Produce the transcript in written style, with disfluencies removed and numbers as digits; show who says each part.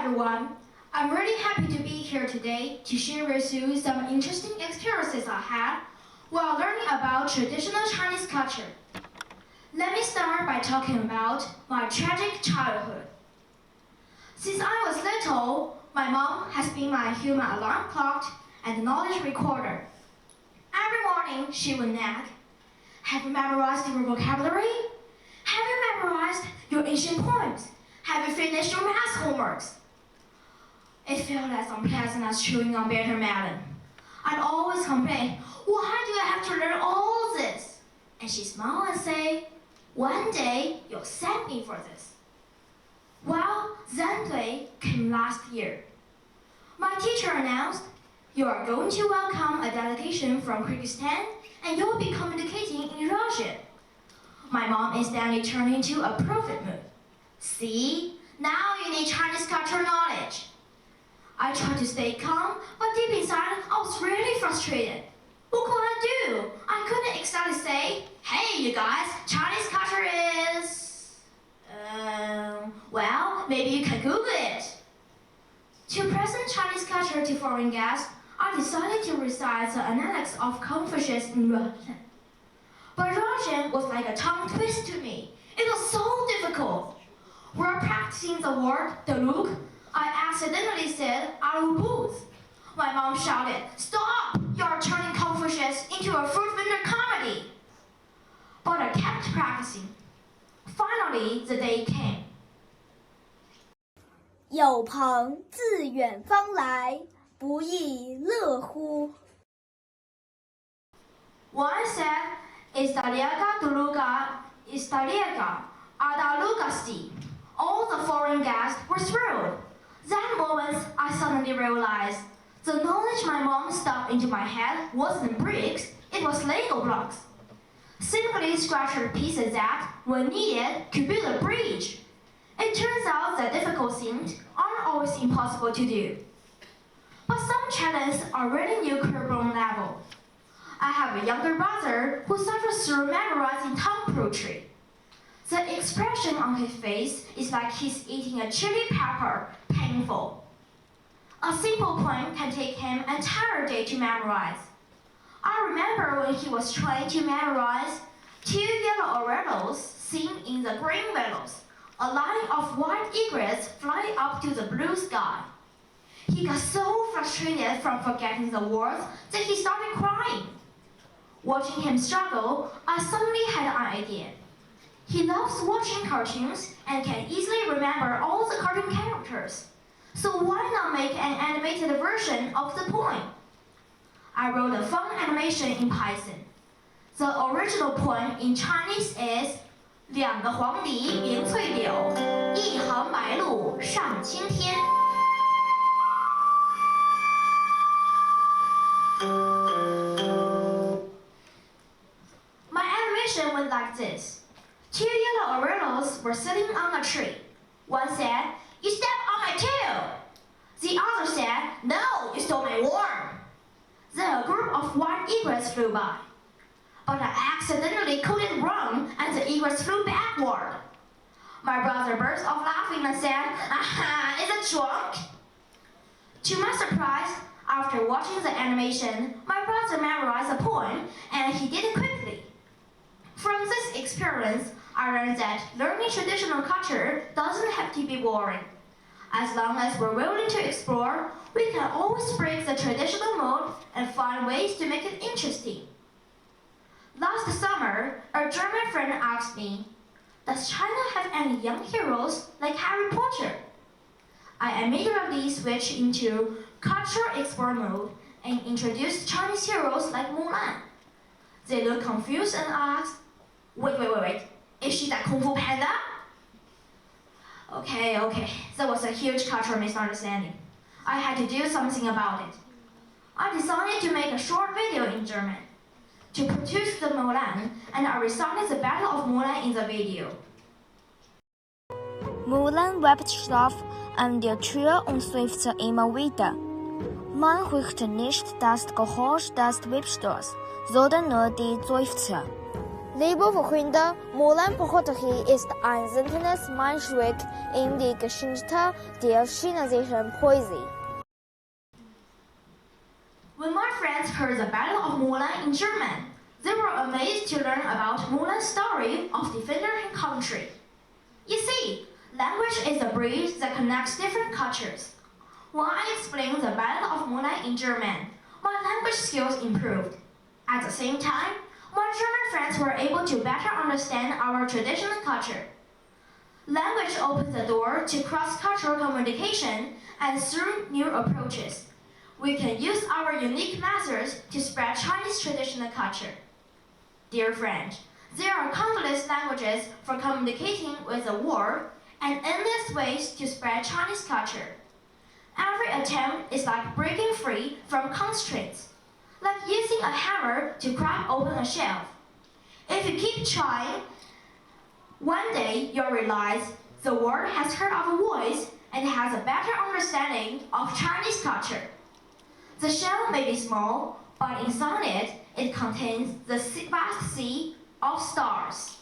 Speaker 1: everyone. I'm really happy to be here today to share with you some interesting experiences I had while learning about traditional Chinese culture. Let me start by talking about my tragic childhood. Since I was little, my mom has been my human alarm clock and knowledge recorder. Every morning she would nag, "Have you memorized your vocabulary? Have you memorized your ancient poems? Have you finished your math homeworks?" It felt as unpleasant as chewing on bitter melon. I'd always complain, "Why do I have to learn all this?" And she'd smile and say, "One day you'll thank me for this." Well, that day came last year. My teacher announced, "You are going to welcome a delegation from Kyrgyzstan and you'll be communicating in Russian." My mom instantly turned into a prophet mood. "See, now you need Chinese cultural knowledge." I tried to stay calm, but deep inside, I was really frustrated. What could I do? I couldn't exactly say, "Hey, you guys, Chinese culture is..." Well, maybe you can Google it. To present Chinese culture to foreign guests, I decided to recite the analects of Confucius in Russian. But Russian was like a tongue twist to me. It was so difficult. While practicing the word "daluk," I accidentally said "arubuz." My mom shouted, "Stop! You're turning Confucius into a fruit vendor comedy." But I kept practicing. Finally, the day came.
Speaker 2: 有朋自远方来，不亦乐乎。
Speaker 1: One said, "Istaliaga duluga, istaliaga, adalugasti." All the foreign guests were thrilled. That moment, I suddenly realized the knowledge my mom stuffed into my head wasn't bricks, it was Lego blocks. Simply scratched pieces that, when needed, could build a bridge. It turns out that difficult things aren't always impossible to do. But some challenges are really new curriculum level. I have a younger brother who suffers through memorizing tongue poetry. The expression on his face is like he's eating a chili pepper, painful. A simple poem can take him an entire day to memorize. I remember when he was trying to memorize "Two yellow oriole sing in the green meadows, a line of white egrets fly up to the blue sky." He got so frustrated from forgetting the words that he started crying. Watching him struggle, I suddenly had an idea. He loves watching cartoons and can easily remember all the cartoon characters. So why not make an animated version of the poem? I wrote a fun animation in Python. The original poem in Chinese is 两个黄鹂鸣翠柳，一行白鹭上青天。My animation went like this. Two yellow oriole were sitting on a tree. One said, "You stepped on my tail." The other said, "No, you stole my worm." Then a group of white egrets flew by. But I accidentally couldn't run and the egrets flew backward. My brother burst off laughing and said, "Aha, is it drunk?" To my surprise, after watching the animation, my brother memorized the poem and he did it quickly. From this experience, I learned that learning traditional culture doesn't have to be boring. As long as we're willing to explore, we can always break the traditional mold and find ways to make it interesting. Last summer, a German friend asked me, "Does China have any young heroes like Harry Potter?" I immediately switched into cultural explore mode and introduced Chinese heroes like Mulan. They looked confused and asked, Wait, is she that Kung Fu Panda?" Okay, that was a huge cultural misunderstanding. I had to do something about it. I decided to make a short video in German to produce the Mulan, and I recited the Battle of Mulan in the video.
Speaker 2: Mulan webt Stoff an der Tür und seufzte immer wieder. Man riecht nicht das Geräusch des Webstofs, sondern nur die Seufzer. Liebe Freunde, morgen begrüße ist ein seltenes Meilenstück in die Geschichte der chinesischen Poesie.
Speaker 1: When my friends heard the Battle of Mulan in German, they were amazed to learn about Mulan's story of defender and country. You see, language is a bridge that connects different cultures. When I explained the Battle of Mulan in German, my language skills improved. At the same time, my German friends were able to better understand our traditional culture. Language opens the door to cross-cultural communication and through new approaches. We can use our unique methods to spread Chinese traditional culture. Dear friend, there are countless languages for communicating with the world and endless ways to spread Chinese culture. Every attempt is like breaking free from constraints, like using a hammer to crack open a shelf. If you keep trying, one day you'll realize the world has heard our voice and has a better understanding of Chinese culture. The shell may be small, but inside it contains the vast sea of stars.